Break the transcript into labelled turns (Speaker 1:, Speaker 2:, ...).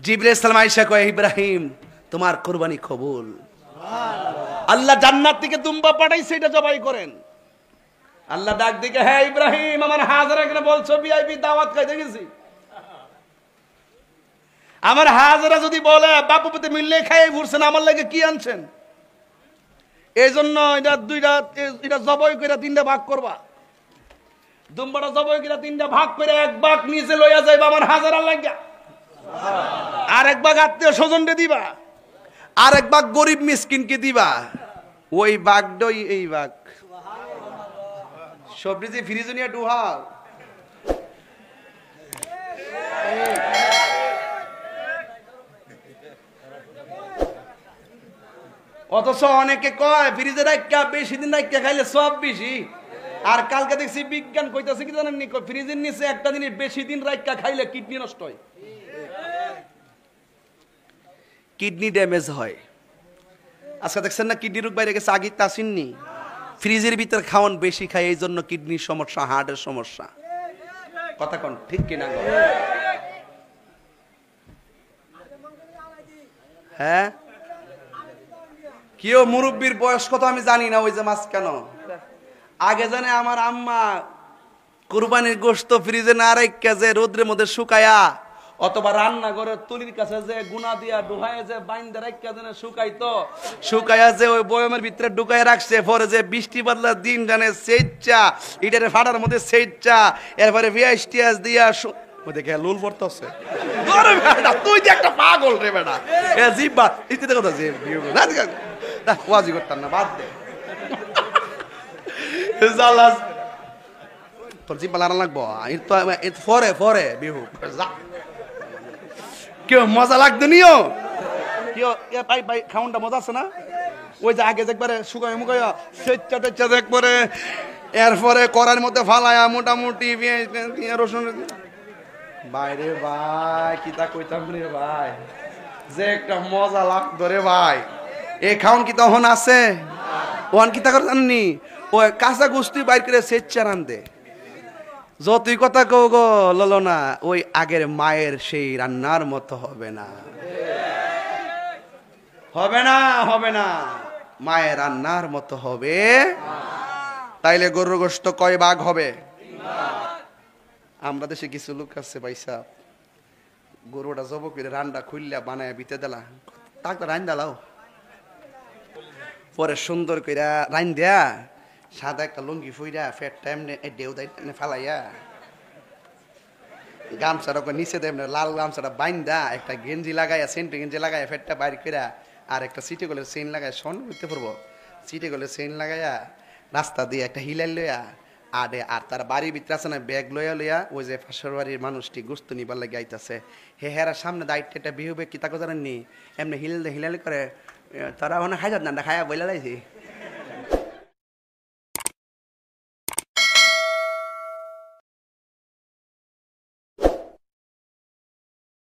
Speaker 1: জিবরাইল সালাম আয়েশা কয় ইব্রাহিম তোমার কুরবানি কবুল। আল্লাহ জান্নাত থেকে দুম্বা পাঠাইছে, এটা জবাই করেন। আল্লাহ ডাক দিকে, হ্যাঁ ইব্রাহিম আমার হাজারা কেন বলছো ভিআইপি দাওয়াত খাইতে গেছি? আমার হাজারা যদি বলে বাপু পুতে মিললে খাই ঘুরছেন, আমার লাগে কি আনছেন? এই জন্য এটা জবাই করে 3টা ভাগ করবা। দুম্বাটা জবাই করে 3টা ভাগ করে এক ভাগ নিচে লইয়া যাইবা আমার হাজারা লাগিয়া, আর এক ভাগ আত্মীয় স্বজনকে দিবা, আর এক ভাগ গরিব মিসকিনকে দিবা। ওই ভাগটাই এই ভাগ। সবজি ফ্রিজে নিয়ে ডুহাও। অথচ অনেকে কয় ফ্রিজে রাখা বেশি দিন রাখা খাইলে সব বেশি। আর কালকে দেখছি বিজ্ঞান কইতাছে কি জানেন নি, ফ্রিজের নিচে একটা জিনিস বেশি দিন রাখা খাইলে কিডনি নষ্ট হয়, কিডনি ড্যামেজ হয়। আজকে দেখছেন না কিডনি রোগ বাইরে গেছে, আগে তা আসেননি। ফ্রিজের ভিতর খাওয়ান বেশি খায়, এই জন্য কিডনির সমস্যা, হার্টের সমস্যা। কথা কোন ঠিক কিনা? হ্যাঁ, কেউ মুরব্বীর বয়স কত আমি জানি না, ওই যে মাছ কেন আগে জানে আমার আম্মা কুরবানির গোশত ফ্রিজে না রাখা যে রোদ্রের মধ্যে শুকায়া, অথবা রান্না করে তুলির কাছে যে গুনা দিয়া ডুহায় যে বাইন্দা রাখা জানে শুকাইতো, শুকায়া যে ওই বয়মের ভিতরে ঢুকায় রাখছে। পরে যে বৃষ্টি বাদলা দিন জানে সেচ্চা ইটারে ফাটার মধ্যে সেচ্চা, এরপরে ভিআইটিএস দিয়া দেখে লুল পড়তেছে। তুই যে একটা পাগল রে বেটা, জিব্বা ইতিতে কথা যে ওয়াজি করতাম না, বাদ দে। তোর জিব্বা লাড়া লাগবো পরে পরে বিহু কেউ মজা লাগতো নিও কেউ ভাই ভাই খাউনটা মজা আছে না? ওই যে আগে একবারে শুকায় মুখাইয়া সেচ্চা টেচ্চা একবারে, এরপরে কড়ার মধ্যে ফালায়া মোটামুটি রসুন। বাইরে ভাই কি তা কইতাম রে ভাই, যে একটা মজা লাগতো রে ভাই। এই খাউন কি তখন আছে? ওয়ান কি তা করে জাননি, ওই কাঁচা গুস্তি বাইর করে সেচ্চা রান্ধে। যতই কথা কও গো ললো না, ওই আগের মায়ের সেই রান্নার মতো হবে না, হবে না, হবে না। মায়ের রান্নার মতো হবে। তাইলে গরুর গোশত কয় ভাগ হবে? আমরা দেশে কিছু লোক আছে ভাইসা, গরুটা জব করে রান্না খুললা বানায় বিতে দিলা, তাক তো রান দালাও, পরে সুন্দর কইরা রান দেয়া সাদা একটা লুঙ্গি ফুইরা ফেটটা এমনি ডেউ দাই ফালাইয়া গামছাটা নিচে দেয় লাল গামছাটা বাইন্দা একটা গেঞ্জি লাগাইয়া সেন্টু গেঞ্জি লাগাইয়া ফেটটা বাইর কইরা আর একটা সিটি গলের চেইন লাগাই শোন করতে পারবো, সিটি গলের চেইন লাগাইয়া রাস্তা দিয়ে একটা হিলাই লইয়া আডে, আর তার বাড়ির ভিতরে আছে না ব্যাগ লইয়া লইয়া ওই যে পাশের বাড়ির মানুষটি গোস্ত নিবার লাগে আইতাছে, হে হেরার সামনে দায়িত্বটা বিহুবে কি তাকে জানেননি, এমনি হিলালি করে তারা ওখানে খাই যাত না খাইয়া বইলা লাইছি।